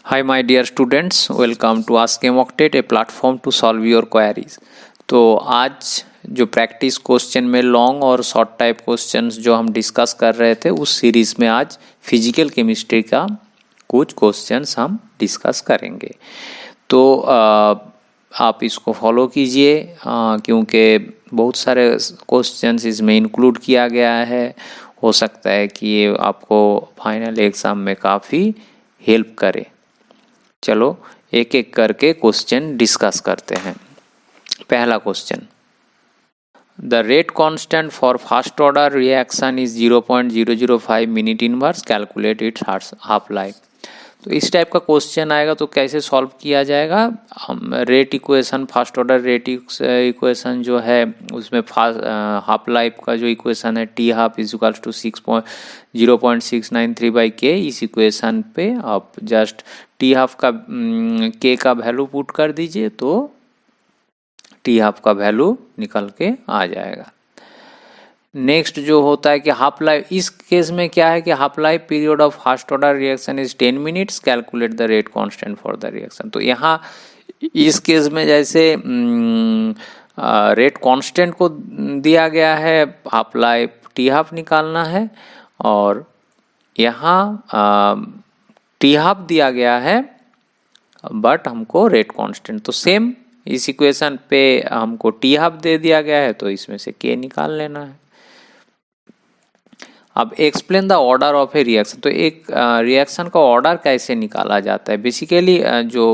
Hi my dear students, welcome to Ask M Octet, a platform to solve your queries। तो आज जो practice question में long और short type questions जो हम डिस्कस कर रहे थे उस सीरीज़ में आज फिजिकल केमिस्ट्री का कुछ क्वेश्चंस हम डिस्कस करेंगे। तो आप इसको फॉलो कीजिए क्योंकि बहुत सारे क्वेश्चंस इसमें इंक्लूड किया गया है। हो सकता है कि ये आपको फाइनल एग्ज़ाम में काफ़ी हेल्प करे। चलो एक एक करके क्वेश्चन डिस्कस करते हैं। पहला question, the rate constant for first order reaction is 0.005 minute inverse, calculate its half life. तो इस टाइप का क्वेश्चन आएगा तो कैसे सॉल्व किया जाएगा। हम rate equation, first order rate equation जो है उसमें हाफ लाइफ का जो इक्वेशन है T half is equals to 0.693/k। इस इक्वेशन पे आप जस्ट टी हाफ का के का वैल्यू पुट कर दीजिए तो टी हाफ का वैल्यू निकल के आ जाएगा। नेक्स्ट जो होता है कि हाफ लाइफ, इस केस में क्या है कि half life period of first order reaction is 10 minutes, calculate the rate constant for the reaction. तो यहाँ इस केस में जैसे रेट कांस्टेंट को दिया गया है, हाफ लाइफ टी हाफ निकालना है और यहाँ टी हाफ दिया गया है बट हमको रेट कांस्टेंट, तो सेम इस इक्वेशन पे हमको टी हाफ दे दिया गया है तो इसमें से के निकाल लेना है। अब explain the order of a reaction. तो एक रिएक्शन का ऑर्डर कैसे निकाला जाता है। बेसिकली जो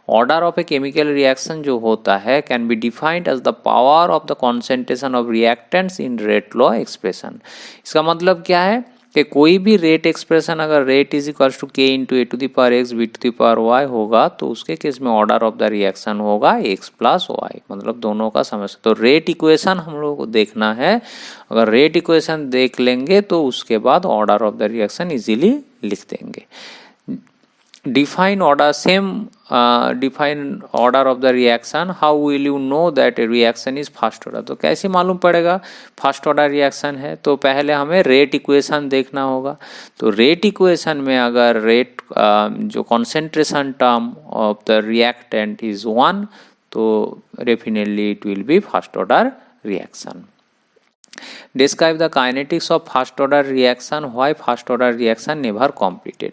order of a chemical reaction जो होता है can be defined as the power of the concentration of reactants in rate law expression. इसका मतलब क्या है कि कोई भी रेट एक्सप्रेशन अगर rate is equals to K into A to the power X B to the power Y होगा तो उसके केस में ऑर्डर ऑफ द रिएक्शन होगा एक्स प्लस वाई, मतलब दोनों का समझ। तो रेट इक्वेशन हम लोगों को देखना है। अगर रेट इक्वेशन देख लेंगे तो उसके बाद order of the reaction easily लिख देंगे। Define order, same define order of the reaction. How will you know that A reaction is first order. तो कैसे मालूम पड़ेगा फर्स्ट ऑर्डर रिएक्शन है। तो पहले हमें रेट इक्वेशन देखना होगा। तो रेट इक्वेशन में अगर रेट जो concentration term of the reactant is 1 तो definitely it will be first order reaction. Describe the kinetics of first order reaction, why first order reaction never completed।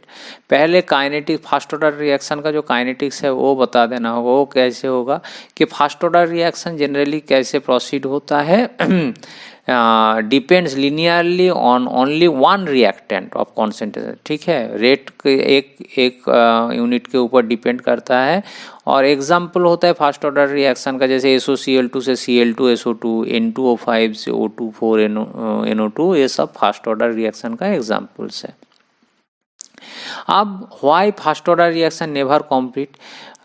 पहले kinetic first order reaction का जो kinetics है वो बता देना होगा। वो कैसे होगा कि फर्स्ट ऑर्डर रिएक्शन जनरली कैसे प्रोसीड होता है, depends linearly on only one reactant of concentration. ठीक है, रेट एक यूनिट के ऊपर डिपेंड करता है। और एग्जाम्पल होता है फर्स्ट ऑर्डर रिएक्शन का जैसे SOCl2 से Cl2 SO2, N2O5 से O2 NO2, ये सब फर्स्ट ऑर्डर रिएक्शन का एग्जाम्पल्स है। अब why first order reaction never complete,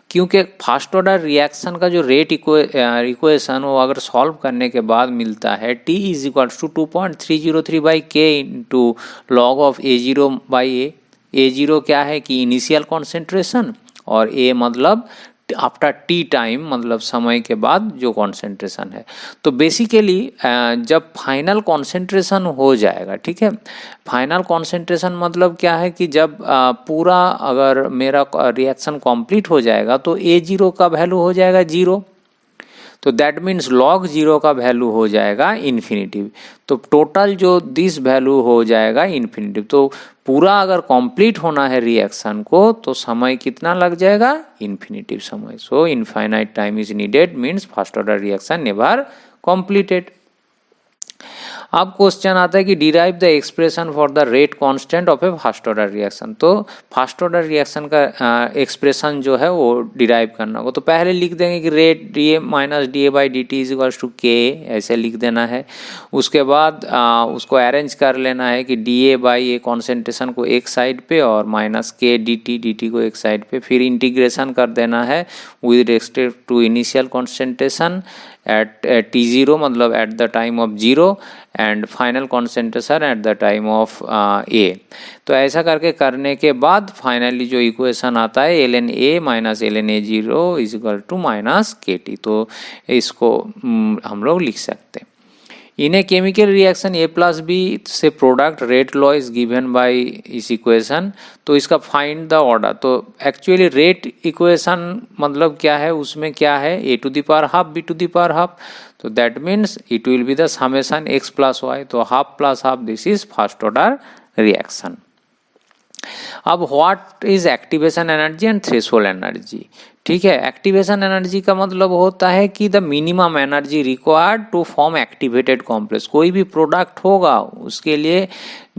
क्योंकि फर्स्ट ऑर्डर रिएक्शन का जो रेट इक्वेशन वो अगर सॉल्व करने के बाद मिलता है T is equals to 2.303/k into log of A0/A। A0 क्या है कि इनिशियल कॉन्सेंट्रेशन और A मतलब आफ्टर टी टाइम, मतलब समय के बाद जो कॉन्सेंट्रेशन है। तो बेसिकली जब फाइनल कॉन्सेंट्रेशन हो जाएगा, ठीक है, फाइनल कॉन्सेंट्रेशन मतलब क्या है कि जब पूरा अगर मेरा रिएक्शन कंप्लीट हो जाएगा तो A0 का वैल्यू हो जाएगा 0। तो दैट मीन्स लॉग 0 का वैल्यू हो जाएगा इन्फिनिटिव। तो टोटल जो दिस वैल्यू हो जाएगा इन्फिनिटिव। तो पूरा अगर कंप्लीट होना है रिएक्शन को तो समय कितना लग जाएगा, इन्फिनिटिव समय। So infinite time is needed means first order reaction never completed. अब क्वेश्चन आता है कि derive the expression for the rate constant of a first order reaction. तो फर्स्ट ऑर्डर रिएक्शन का एक्सप्रेशन जो है वो डिराइव करना होगा। तो पहले लिख देंगे कि rate DA minus DA/dt is equals to K, ऐसे लिख देना है। उसके बाद उसको अरेंज कर लेना है कि DA/A कॉन्सेंट्रेशन को एक साइड पे और माइनस K dt को एक साइड पे। फिर इंटीग्रेशन कर देना है with respect to initial concentration at T0 मतलब at the time of 0 and final concentration at the time of A। तो ऐसा करने के बाद फाइनली जो इक्वेशन आता है ln A minus ln A0 is equal to minus KT। तो इसको हम लोग लिख सकते हैं। In a chemical reaction A plus B से product rate law is given by इस equation, तो इसका find the order, तो actually rate equation मतलब क्या है, उसमें क्या है a to the power half b to the power half, तो that means it will be the summation x plus y, तो half plus half, this is first order reaction. अब what is activation energy and threshold energy, ठीक है। Activation energy का मतलब होता है कि the minimum energy required to form activated complex, कोई भी प्रोडक्ट होगा उसके लिए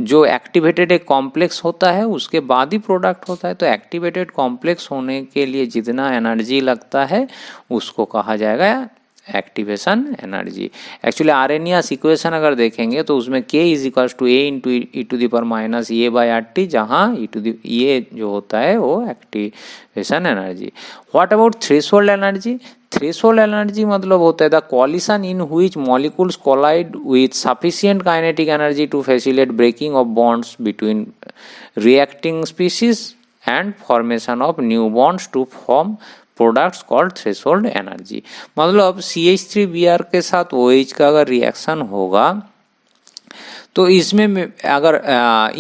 जो एक्टिवेटेड एक कॉम्प्लेक्स होता है उसके बाद ही प्रोडक्ट होता है, तो एक्टिवेटेड कॉम्प्लेक्स होने के लिए जितना एनर्जी लगता है उसको कहा जाएगा activation energy. Actually Arrhenius equation अगर देखेंगे तो उसमें K is equals to A into E to the power minus A by R T, जहाँ ये जो होता है वो activation energy. What about threshold energy? Threshold energy मतलब होता है the collision in which molecules collide with sufficient kinetic energy to facilitate breaking of bonds between reacting species and formation of new bonds to form products called threshold energy. मतलब CH3Br के साथ OH का अगर reaction होगा तो इसमें अगर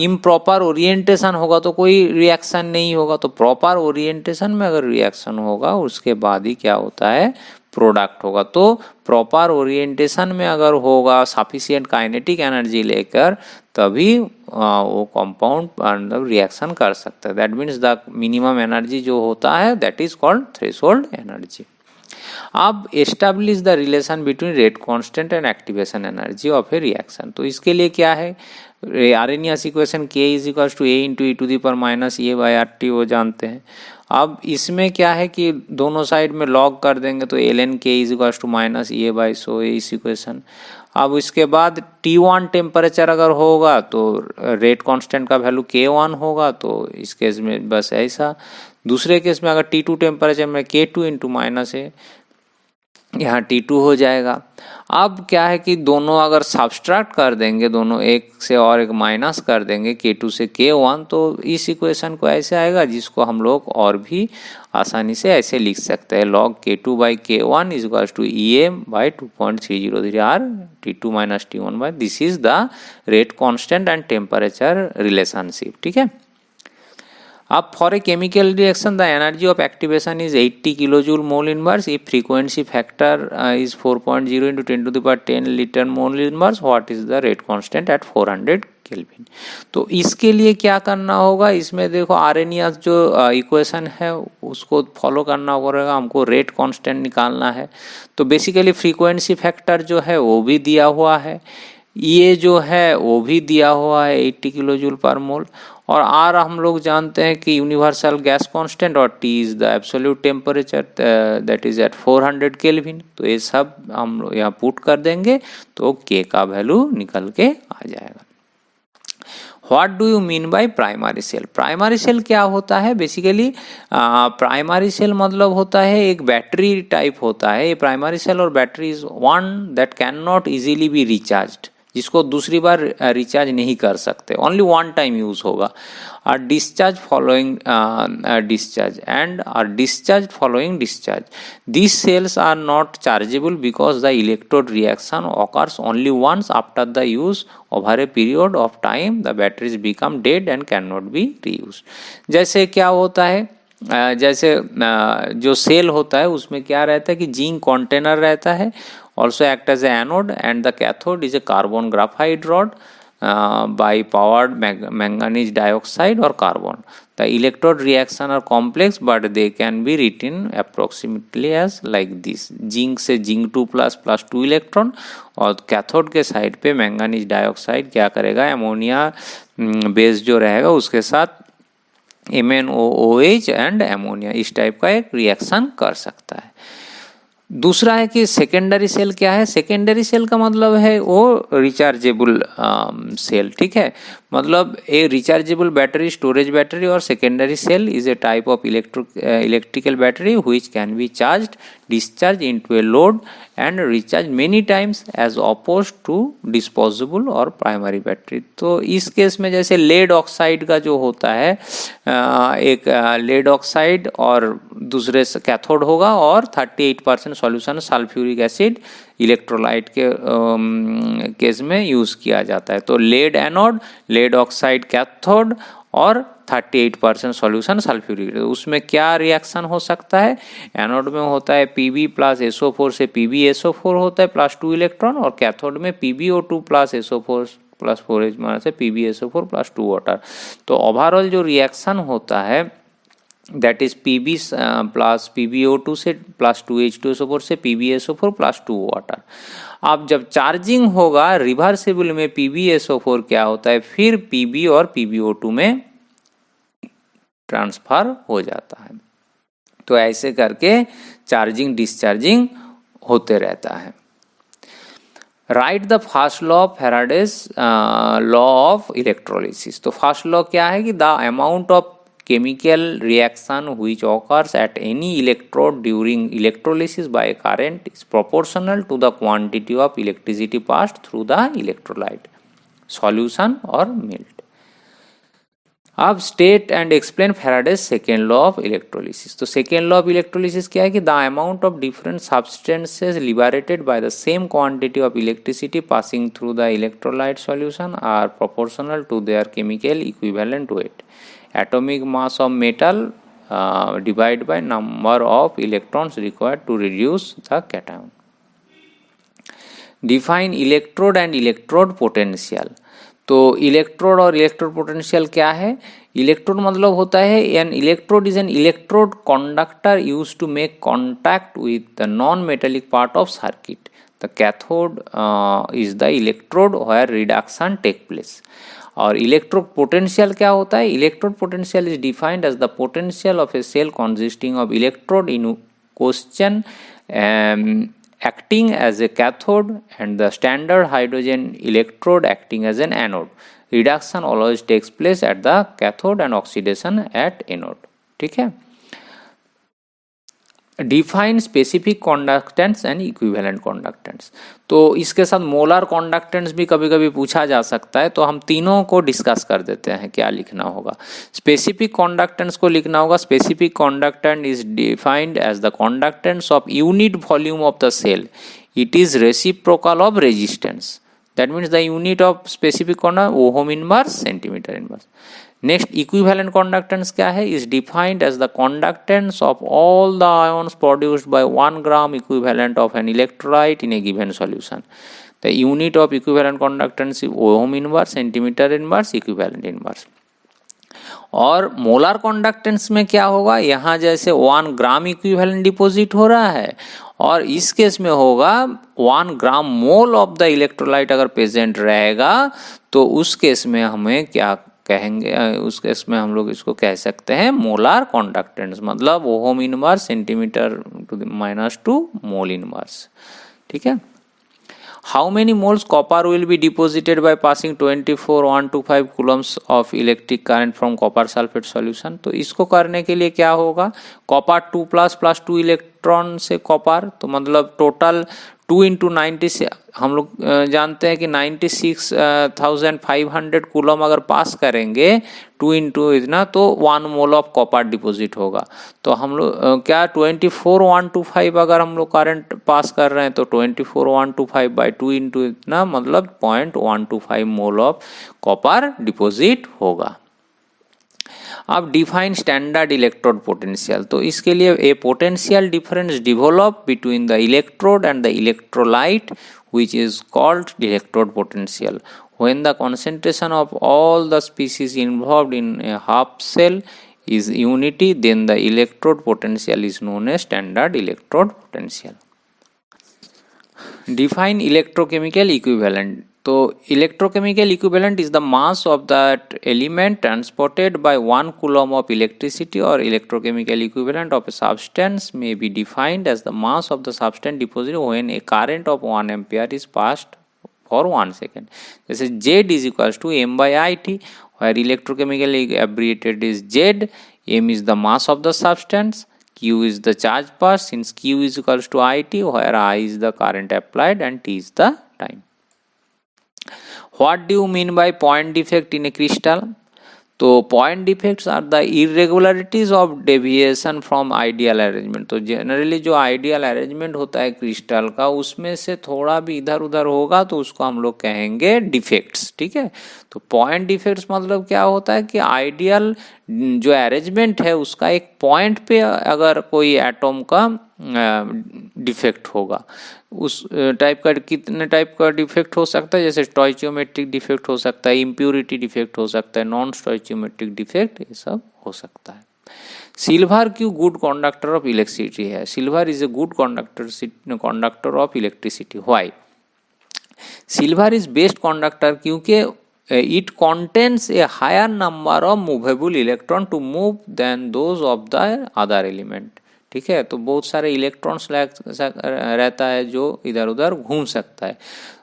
improper orientation होगा तो कोई रिएक्शन नहीं होगा, तो प्रॉपर ओरिएंटेशन में अगर रिएक्शन होगा उसके बाद ही क्या होता है, प्रोडक्ट होगा। तो प्रॉपर ओरिएंटेशन में अगर होगा सफिशिएंट काइनेटिक एनर्जी लेकर तभी वो कंपाउंड मतलब रिएक्शन कर सकता है। That means the minimum energy जो होता है that is called threshold energy. अब establish the relation between rate constant and activation energy of a reaction, तो इसके लिए क्या है, Arrhenius equation K is equals to A into E to the power minus A by R T वो जानते हैं। अब इसमें क्या है कि दोनों साइड में लॉग कर देंगे तो ln K is equals to minus A by so इस इक्वेशन। अब इसके बाद T1 टेम्परेचर अगर होगा तो रेट कांस्टेंट का वैल्यू K1 होगा, तो इस केस में बस ऐसा। दूसरे केस में अगर T2 टेम्परेचर में K2 इंटू माइनस है, यहाँ T2 हो जाएगा। अब क्या है कि दोनों अगर सब्सट्रैक्ट कर देंगे, दोनों एक से और एक माइनस कर देंगे K2 से K1, तो इस इक्वेशन को ऐसे आएगा जिसको हम लोग और भी आसानी से ऐसे लिख सकते हैं, log K2 by K1 is equals to EA by 2.303 R T2 minus T1 by, this is the rate constant and temperature relationship, ठीक है। अब for a chemical reaction the energy of activation is 80 kilojoule mole inverse if frequency factor is 4.0 into 10 to the power 10 litre mole inverse, what is the rate constant at 400 kelvin. तो इसके लिए क्या करना होगा, इसमें देखो आर्हेनियस जो equation है उसको फॉलो करना पड़ेगा, हमको रेट कांस्टेंट निकालना है। तो बेसिकली फ्रीक्वेंसी फैक्टर जो है वो भी दिया हुआ है, ये जो है वो भी दिया हुआ है 80 किलो जूल पर मोल, और आर हम लोग जानते हैं कि यूनिवर्सल गैस कांस्टेंट और T is the absolute temperature that is at 400 kelvin. तो ये सब हम लोग यहाँ पुट कर देंगे तो के का वैल्यू निकल के आ जाएगा। What do you mean by primary cell? Primary cell क्या होता है? बेसिकली प्राइमरी सेल मतलब होता है एक बैटरी टाइप होता है। ये प्राइमरी सेल और battery is one that can not easily be recharged, जिसको दूसरी बार रिचार्ज नहीं कर सकते, ओनली वन टाइम यूज होगा। Are discharge following discharge and are discharge following discharge, these cells are not chargeable because the electrode reaction occurs only once after the use. Over a period of time the batteries become dead and cannot be reused. जैसे क्या होता है, जैसे जो cell होता है उसमें क्या रहता है कि जिंक कंटेनर रहता है, also act as a anode, and the cathode is a carbon graphite rod by powered manganese dioxide or carbon. The electrode reaction are complex but they can be written approximately as like this. Zinc से zinc 2 plus 2 electron, और cathode के side पे manganese dioxide क्या करेगा, ammonia base जो रहेगा उसके साथ MnOOH एंड एमोनिया, इस टाइप का एक रिएक्शन कर सकता है। दूसरा है कि सेकेंडरी सेल क्या है? सेकेंडरी सेल का मतलब है वो रिचार्जेबल सेल, ठीक है। मतलब a rechargeable battery, storage battery, और secondary cell is a type of electrical battery which can be charged, discharge into a load and recharge many times as oppose to disposable और primary battery. तो इस case में जैसे lead oxide का जो होता है, एक लेड ऑक्साइड और दूसरे कैथोड होगा और 38% सॉल्यूशन सल्फ्यूरिक एसिड इलेक्ट्रोलाइट के केस में यूज़ किया जाता है। तो lead anode, lead oxide cathode और 38% सॉल्यूशन सल्फ्यूरिक, उसमें क्या रिएक्शन हो सकता है? एनोड में होता है Pb प्लस SO4 से PbSO4 होता है प्लस 2 इलेक्ट्रॉन, और कैथोड में PbO2 plus SO4 plus 4H से PbSO4 प्लस 2 वाटर। तो ओवरऑल जो रिएक्शन होता है that is Pb plus PbO2 से प्लस 2H2SO4 से PbSO4 प्लस 2 वाटर। अब जब चार्जिंग होगा रिवर्सिबल में PbSO4 क्या होता है, फिर Pb और PbO2 में ट्रांसफर हो जाता है। तो ऐसे करके चार्जिंग डिस्चार्जिंग होते रहता है। Right the first law of Faraday's law of electrolysis. तो फर्स्ट लॉ क्या है कि the amount of chemical reaction which occurs at any electrode during electrolysis by a current is proportional to the quantity of electricity passed through the electrolyte solution or melt. अब state and explain Faraday's second law of electrolysis. तो second law of electrolysis क्या है कि the amount of different substances liberated by the same quantity of electricity passing through the electrolyte solution are proportional to their chemical equivalent weight. Atomic mass of metal divide by number of electrons required to reduce the cation. Define electrode and electrode potential. तो electrode और electrode potential क्या है? Electrode मतलब होता है an electrode is an electrode conductor used to make contact with the non metallic part of circuit. The cathode is the electrode where reduction take place. और electrode potential क्या होता है? Electrode potential is defined as the potential of a cell consisting of electrode in question acting as a cathode and the standard hydrogen electrode acting as an anode. Reduction always takes place at the cathode and oxidation at anode. ठीक है। Define specific conductance and equivalent conductance. तो इसके साथ molar कॉन्डक्टेंट्स भी कभी कभी पूछा जा सकता है, तो हम तीनों को डिस्कस कर देते हैं क्या लिखना होगा। स्पेसिफिक कॉन्डक्टेंट्स को लिखना होगा, specific conductance is defined as the conductance of unit volume of the cell, it is reciprocal of resistance. That means the unit of specific conduct ohm inverse centimetre inverse. Next equivalent conductance क्या है? Is defined as the conductance of all the ions produced by 1 gram equivalent of an electrolyte in a given solution. The unit of equivalent conductance is ohm inverse centimetre inverse equivalent inverse. और molar कॉन्डक्टेंस में क्या होगा? यहाँ जैसे 1 gram equivalent deposit हो रहा है, और इस केस में होगा 1 ग्राम मोल ऑफ द इलेक्ट्रोलाइट अगर प्रेजेंट रहेगा, तो उस केस में हमें क्या कहेंगे? उस केस में हम लोग इसको कह सकते हैं मोलर कॉन्डक्टेंस, मतलब ohm inverse centimetre to the -2 mole inverse. ठीक है। How many moles copper will be deposited by passing 24,125 coulombs of electric current from copper sulphate solution. तो इसको करने के लिए क्या होगा? कॉपर 2 प्लस 2 इलेक्ट्रॉन से कॉपर, तो मतलब टोटल 2 इंटू 90, हम लोग जानते हैं कि 96,500 कूलम अगर पास करेंगे 2 इंटू इतना, तो 1 मोल ऑफ कॉपर डिपोजिट होगा। तो हम लोग क्या 24,125 अगर हम लोग करंट पास कर रहे हैं, तो 24,125 बाई 2 इंटू इतना मतलब 0.125 मोल ऑफ कॉपर डिपोजिट होगा। अब डिफाइन स्टैंडर्ड इलेक्ट्रोड पोटेंशियल। तो इसके लिए a potential difference develop between the electrode and the electrolyte which is called electrode potential. When the concentration of all the species involved in a half cell is unity, then the electrode potential is known as standard electrode potential. Define electrochemical equivalent. तो electrochemical equivalent is the mass of that element transported by 1 coulomb of electricity, or electrochemical equivalent of a substance may be defined as the mass of the substance deposited when a current of 1 ampere is passed for 1 second. जैसे Z is equals to M by IT, where electrochemical abbreviated is Z, M is the mass of the substance, Q is the charge passed, since Q is equals to IT, where I is the current applied and T is the time. What do you mean by point defect in a crystal? तो point defects are the irregularities of deviation from ideal arrangement. तो generally जो ideal arrangement होता है crystal का, उसमें से थोड़ा भी इधर उधर होगा तो उसको हम लोग कहेंगे डिफेक्ट्स, ठीक है। तो पॉइंट डिफेक्ट्स मतलब क्या होता है कि आइडियल जो अरेंजमेंट है उसका एक पॉइंट पे अगर कोई एटॉम का डिफेक्ट होगा, उस टाइप का कितने टाइप का डिफेक्ट हो सकता है, जैसे स्टोइचियोमेट्रिक डिफेक्ट हो सकता है, इम्प्यूरिटी डिफेक्ट हो सकता है, नॉन स्टोइचियोमेट्रिक डिफेक्ट, ये सब हो सकता है। सिल्वर क्यों गुड कंडक्टर ऑफ इलेक्ट्रिसिटी है? Silver is a good conductor of electricity. Why? Silver is best conductor क्योंकि it contains a higher number of movable electron to move than those of the other element, ठीक है। तो बहुत सारे electrons रहता है जो इधर उधर घूम सकता है,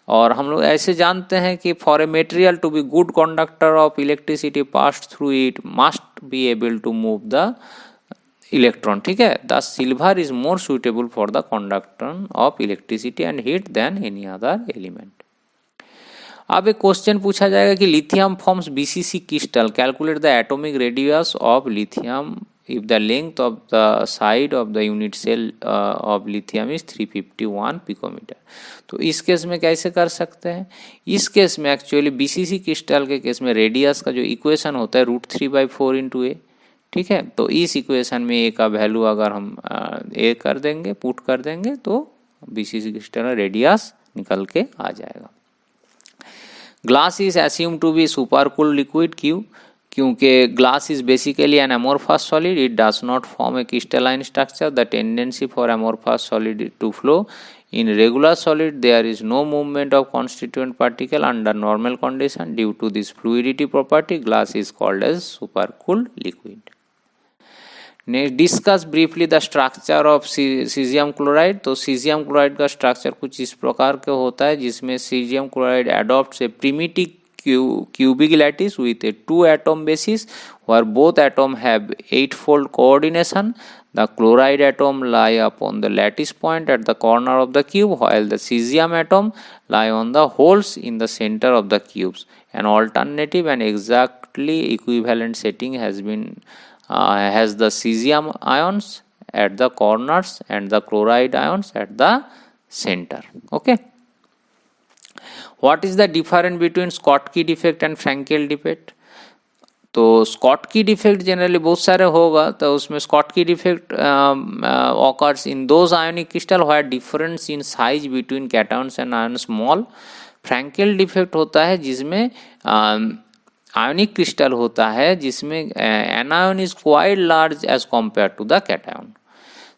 और हम लोग ऐसे जानते हैं कि for a material to be good conductor of electricity pass through it must be able to move the electron, ठीक है। The silver is more suitable for the conduction of electricity and heat than any other element. अब एक question पूछा जाएगा कि lithium forms BCC crystal, calculate the atomic radius of lithium if the length of the side of the unit cell of lithium is 351 picometer। तो इस case में कैसे कर सकते हैं? इस केस में एक्चुअली बीसीसी क्रिस्टल के केस में रेडियस का जो इक्वेशन होता है √3/4 इंटू ए, ठीक है। तो इस इक्वेशन में ए का वैल्यू अगर हम ए कर देंगे, पुट कर देंगे, तो बीसीसी क्रिस्टल रेडियस निकल के आ जाएगा। Glass is assume to be super cool liquid, क्यों? क्योंकि glass is basically an amorphous solid, it does not form a crystalline structure, the tendency for amorphous solid to flow। In regular solid there is no movement of constituent particle under normal condition, due to this fluidity property glass is called as supercooled liquid। Next, discuss briefly the structure of caesium chloride. तो caesium chloride का structure कुछ इस प्रकार के होता है, जिसमें caesium chloride adopts a primitive cubic lattice with a 2 atom basis where both atom have 8-fold coordination। The chloride atom lie upon the lattice point at the corner of the cube, while the cesium atom lie on the holes in the center of the cubes। An alternative and exactly equivalent setting has the cesium ions at the corners and the chloride ions at the center। Okay। What is the difference between Schottky defect and Frankel defect? तो Schottky defect generally बहुत सारे होगा, तो उसमें Schottky defect occurs in those ionic crystal where difference in size between cations and ions small। Frankel defect होता है जिसमें ionic crystal होता है जिसमें anion is quite large as compared to the cation।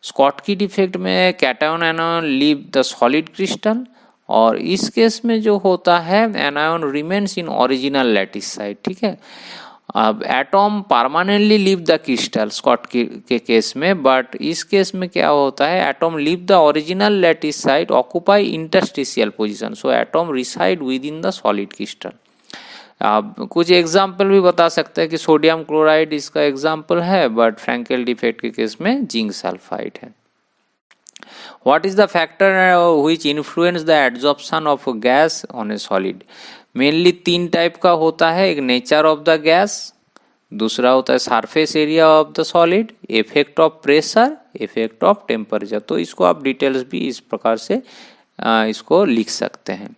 Schottky defect में cation anion leave the solid crystal, और इस case में जो होता है anion remains in original lattice site, ठीक है। अब atom permanently leave the crystal Schottky के केस में, बट इस केस में क्या होता है, atom leave the original lattice site, occupy interstitial position, so atom reside within the solid crystal. अब कुछ एग्जाम्पल भी बता सकते हैं कि सोडियम क्लोराइड इसका एग्जाम्पल है, बट फ्रैंकेल डिफेक्ट के केस में जिंक सल्फाइड है। What is the factor which influence the adsorption of a gas on a solid? Mainly 3 type का होता है, एक नेचर ऑफ द गैस, दूसरा होता है surface area of the solid, effect of pressure, effect of temperature. तो इसको आप डिटेल्स भी इस प्रकार से इसको लिख सकते हैं।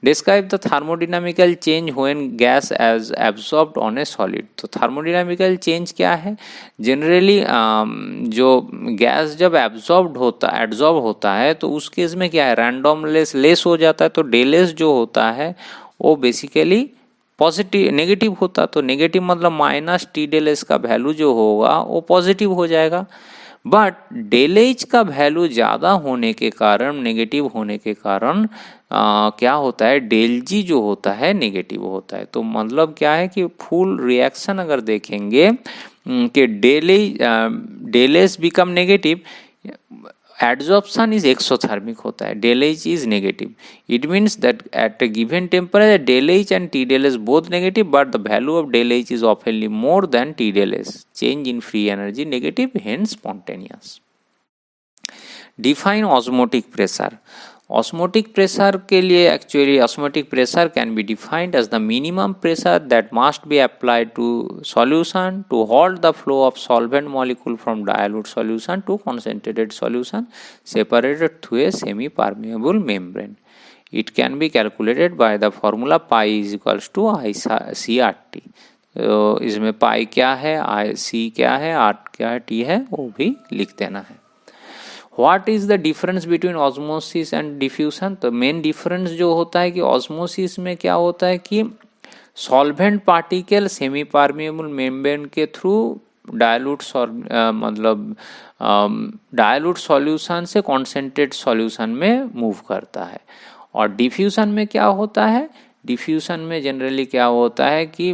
Describe the thermodynamical change when gas as absorbed on a solid. तो थर्मोडायनामिकल चेंज क्या है? जनरली जो गैस जब एब्जॉर्ब होता है तो उस केस में क्या है, रैंडम लेस हो जाता है। तो डेलेस जो होता है वो बेसिकली पॉजिटिव नेगेटिव होता, तो नेगेटिव मतलब माइनस टी डेल एस का वैल्यू जो होगा वो पॉजिटिव हो जाएगा। बट डेल एच का वैल्यू ज़्यादा होने के कारण, नेगेटिव होने के कारण क्या होता है, डेल जी जो होता है नेगेटिव होता है। तो मतलब क्या है कि फुल रिएक्शन अगर देखेंगे कि del H become negative, adsorption is exothermic होता है, del H is negative। It means that at a given temperature del H and T del S both negative, but the value of del H is oftenly more than T del S। Change in free energy negative, hence spontaneous। Define osmotic pressure। Osmotic pressure के लिए actually osmotic pressure can be defined as the minimum pressure that must be applied to solution to hold the flow of solvent molecule from dilute solution to concentrated solution separated through a semi permeable membrane. It can be calculated by the formula pi is equals to ICRT. तो इसमें पाई क्या है, आई सी क्या है, are क्या है, T है, वो भी लिख देना है. What is the difference between osmosis and diffusion? तो मेन डिफरेंस जो होता है कि ऑस्मोसिस में क्या होता है कि solvent particle semi permeable membrane के थ्रू डायलूट मतलब डायलूट सॉल्यूशन से कॉन्सेंट्रेट सॉल्यूशन में मूव करता है. और डिफ्यूजन में क्या होता है, डिफ्यूजन में जनरली क्या होता है कि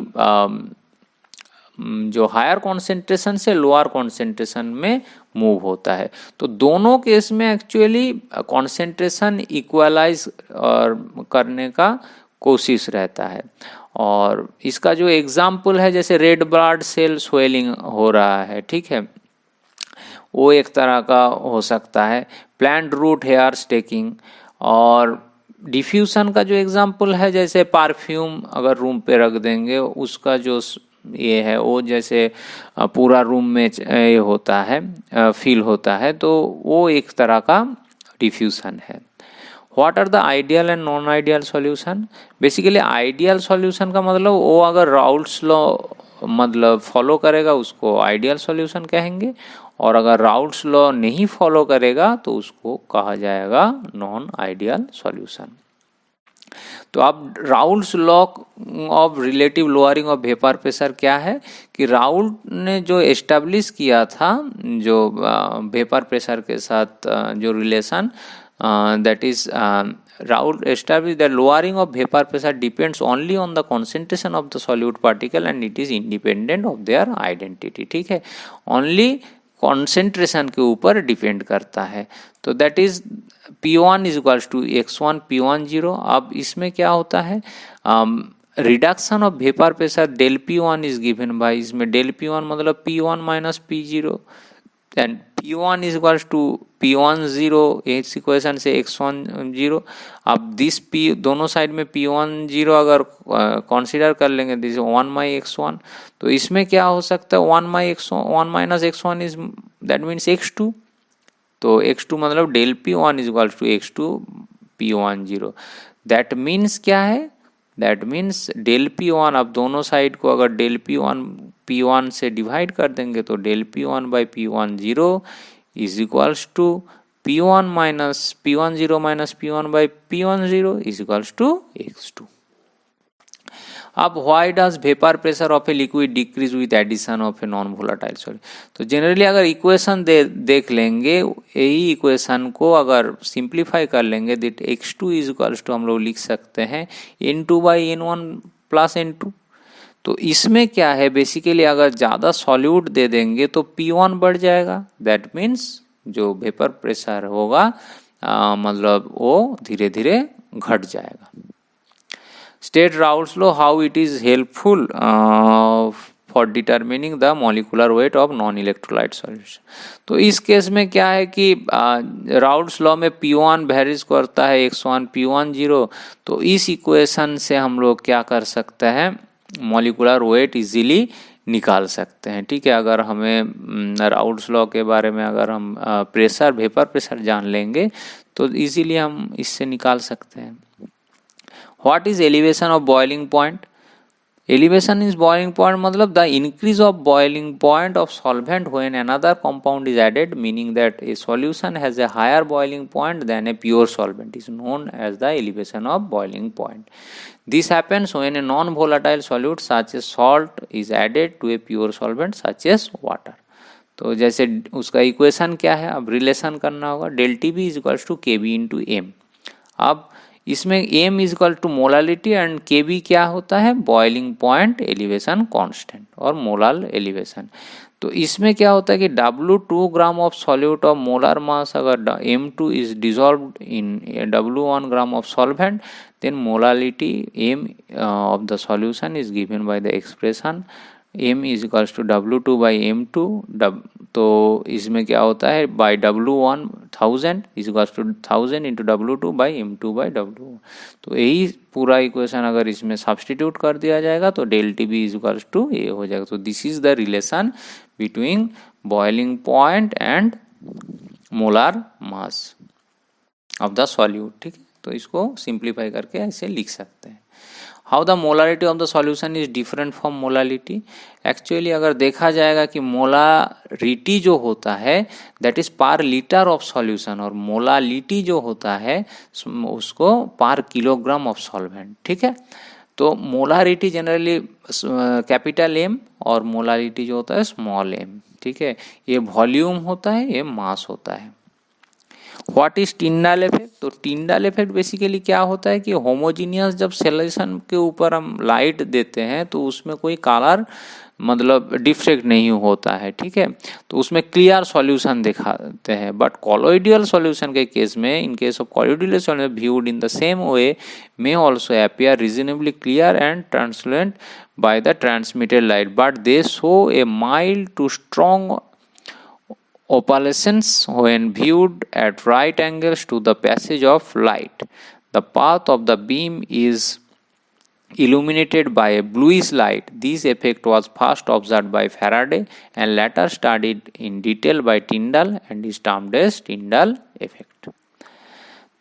जो हायर कॉन्सेंट्रेशन से लोअर कॉन्सेंट्रेशन में मूव होता है. तो दोनों केस में एक्चुअली कॉन्सेंट्रेशन इक्वलाइज करने का कोशिश रहता है. और इसका जो एग्जाम्पल है, जैसे रेड ब्लड सेल स्वेलिंग हो रहा है, ठीक है, वो एक तरह का हो सकता है. Plant root hair staking. और डिफ्यूजन का जो एग्जाम्पल है, जैसे परफ्यूम अगर रूम पे रख देंगे, उसका जो ये है वो जैसे पूरा रूम में ये होता है, फील होता है, तो वो एक तरह का डिफ्यूजन है. What are the ideal and non ideal solution? Basically ideal solution का मतलब वो अगर राउल्ट्स लॉ मतलब फॉलो करेगा उसको आइडियल सॉल्यूशन कहेंगे, और अगर राउल्ट्स लॉ नहीं फॉलो करेगा तो उसको कहा जाएगा नॉन आइडियल सॉल्यूशन. तो अब Raoult's law of relative lowering of vapour pressure क्या है कि राउल्ट ने जो एस्टेब्लिश किया था जो वेपर प्रेशर के साथ जो relation, that is Raoult established that lowering of vapor pressure depends only on the concentration of the solute particle and it is independent of their identity. ठीक है, only concentration के ऊपर डिपेंड करता है. तो that is P1 is equals to x1 P1 0. अब इसमें क्या होता है, reduction of vapour pressure del P1 is given by, इसमें डेल P1 मतलब P1 minus P0 and P1 is equals to P1 0, इस इक्वेशन से x1 0. अब दिस P दोनों साइड में P1 0 अगर कंसीडर कर लेंगे, दिस 1 माई x1, तो इसमें क्या हो सकता है 1 my x1 1 minus x1 is that means x2. तो x2 मतलब del P1 is equal to x2 P1 0. That means क्या है, दैट मीन्स डेल P1, अब दोनों साइड को अगर डेल P1 से डिवाइड कर देंगे तो del P1 by P1 0 is equals to P1 minus P1 0 minus P1 by P1 0 is equals to x2. अब why does vapour pressure of a liquid decrease with addition of a non volatile solute? तो generally अगर equation देख लेंगे, यही equation को अगर simplify कर लेंगे, that x2 is equals to हम लोग लिख सकते हैं n2 by n1 plus n2. तो इसमें क्या है, बेसिकली अगर ज़्यादा सॉल्यूट दे देंगे तो P1 बढ़ जाएगा, दैट मीन्स जो वेपर प्रेशर होगा मतलब वो धीरे धीरे घट जाएगा. State Raoult's law how it is helpful for determining the molecular weight of non electrolyte solution. तो इस केस में क्या है कि राउल्ट्स लॉ में P1 वेरीज करता है x1 P1 0. तो इस इक्वेशन से हम लोग क्या कर सकते हैं, मॉलिकुलर वेट इजीली निकाल सकते हैं. ठीक है, अगर हमें राउल्ट्स लॉ के बारे में अगर हम प्रेशर वेपर प्रेशर जान लेंगे तो इजीली हम इससे निकाल सकते हैं. What is elevation of boiling point? Elevation is boiling point मतलब the increase of boiling point of solvent when another compound is added, meaning that a solution has a higher boiling point than a pure solvent is known as the elevation of boiling point. This happens when a non-volatile solute such as salt is added to a pure solvent such as water. तो जैसे उसका equation क्या है, अब relation करना होगा, del T B is equals to K B into M. अब इसमें m is equal to molality and K B क्या होता है, बॉइलिंग पॉइंट एलिवेशन कांस्टेंट और मोलाल एलिवेशन. तो इसमें क्या होता है कि W2 gram of solute of molar mass अगर M2 is dissolved in W1 gram of solvent, then molality M of the solution is given by the expression M is equals to W2 by M2. तो इसमें क्या होता है by W1 1000 is equals to 1000 into W2 by M2/W1। तो यही पूरा equation अगर इसमें सब्सटीट्यूट कर दिया जाएगा तो del T B is equals to ये हो जाएगा। तो this is the relation between boiling point and molar mass of the solute. ठीक है, तो इसको सिंप्लीफाई करके ऐसे लिख सकते हैं। How the molarity of the solution is different from molality. Actually अगर देखा जाएगा कि मोलारिटी जो होता है दैट इज पर लीटर ऑफ सॉल्यूशन, और मोलालिटी जो होता है उसको पर किलोग्राम ऑफ सॉल्वेंट। ठीक है, तो मोलारिटी जनरली कैपिटल एम और मोलालिटी जो होता है स्मॉल एम। ठीक है, ये वॉल्यूम होता है, ये मास होता है। What is Tyndall effect? तो टिंडाल इफेक्ट बेसिकली क्या होता है कि होमोजीनियस जब सॉल्यूशन के ऊपर हम लाइट देते हैं तो उसमें कोई कलर मतलब डिफ्रेक्ट नहीं होता है। ठीक है, तो उसमें क्लियर सॉल्यूशन दिखाते हैं। बट कॉलोइडियल सॉल्यूशन के केस में, in case of colloidal solution viewed in the same way may also appear reasonably clear and translucent by the transmitted light, but they show a mild to strong opalescence when viewed at right angles to the passage of light. The path of the beam is illuminated by a bluish light. This effect was first observed by Faraday and later studied in detail by Tyndall and is termed as Tyndall effect.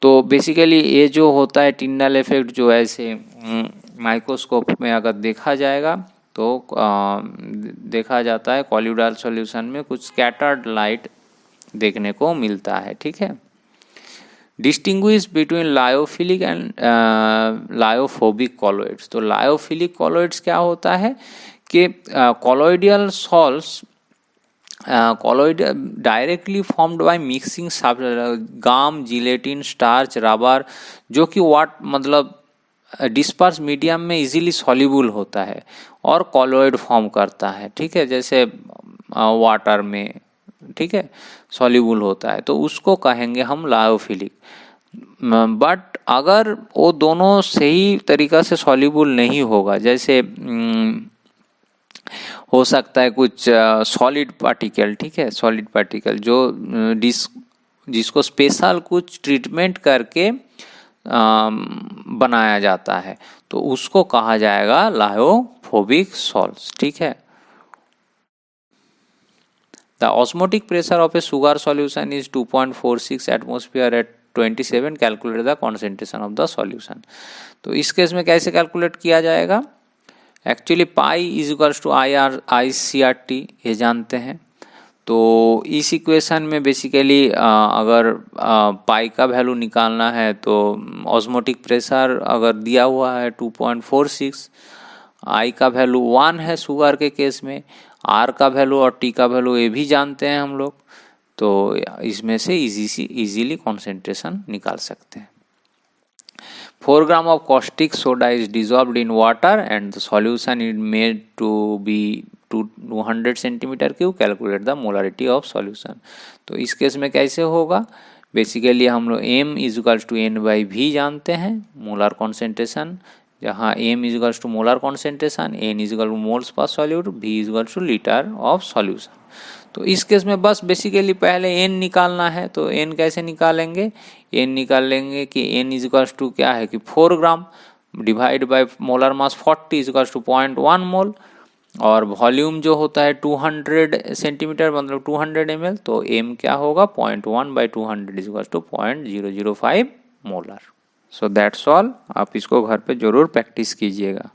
तो basically ये जो होता है Tyndall effect जो ऐसे microscope में अगर देखा जाएगा तो देखा जाता है कॉलोइडल सॉल्यूशन में कुछ स्कैटर्ड लाइट देखने को मिलता है। ठीक है, distinguish between lyophilic and lyophobic colloids. तो लायोफिलिक कॉलोइड्स क्या होता है कि colloidal salts colloid directly formed by mixing gum, gelatin, starch, rubber, जो कि मतलब डिस्पर्स मीडियम में इजीली सॉल्युबल होता है और कॉलोइड फॉर्म करता है। ठीक है, जैसे वाटर में ठीक है सॉल्युबल होता है, तो उसको कहेंगे हम लायोफिलिक। बट अगर वो दोनों सही तरीका से सॉल्युबल नहीं होगा, जैसे हो सकता है कुछ सॉलिड पार्टिकल, ठीक है, सॉलिड पार्टिकल जो जिसको स्पेशल कुछ ट्रीटमेंट करके बनाया जाता है, तो उसको कहा जाएगा लायोफोबिक सॉल्ट्स। ठीक है, the osmotic pressure of a sugar solution is 2.46 atmosphere at 27। Calculate the concentration of the solution. तो इस केस में कैसे कैलकुलेट किया जाएगा? Actually pi is equals to ICRT ये जानते हैं। तो इस इक्वेशन में बेसिकली अगर पाई का वैल्यू निकालना है तो ऑस्मोटिक प्रेशर अगर दिया हुआ है 2.46, आई का वैल्यू 1 है शुगर के केस में, आर का वैल्यू और टी का वैल्यू ये भी जानते हैं हम लोग, तो इसमें से इजीली कॉन्सेंट्रेशन निकाल सकते हैं। 4 gram of caustic soda is dissolved in water and the solution is made to be 200 centimeter cube. Calculate the molarity of solution. तो इस केस में कैसे होगा? बेसिकली हम लोग m is equals to n/v जानते हैं, मोलर कॉन्सेंट्रेशन, जहाँ m is equals to molar concentration, n is equal to moles per solute, v is equals to litre of solution. तो इस केस में बस बेसिकली पहले n निकालना है, तो n कैसे निकालेंगे? n निकाल लेंगे कि n इज इक्वल्स टू क्या है कि 4 gram divide by molar mass 40 is equals to 0.1 mole, और वॉल्यूम जो होता है 200 सेंटीमीटर मतलब 200 ml, तो m क्या होगा 0.1/200 is equals to 0.005 molar. So that's all. आप इसको घर पे जरूर प्रैक्टिस कीजिएगा।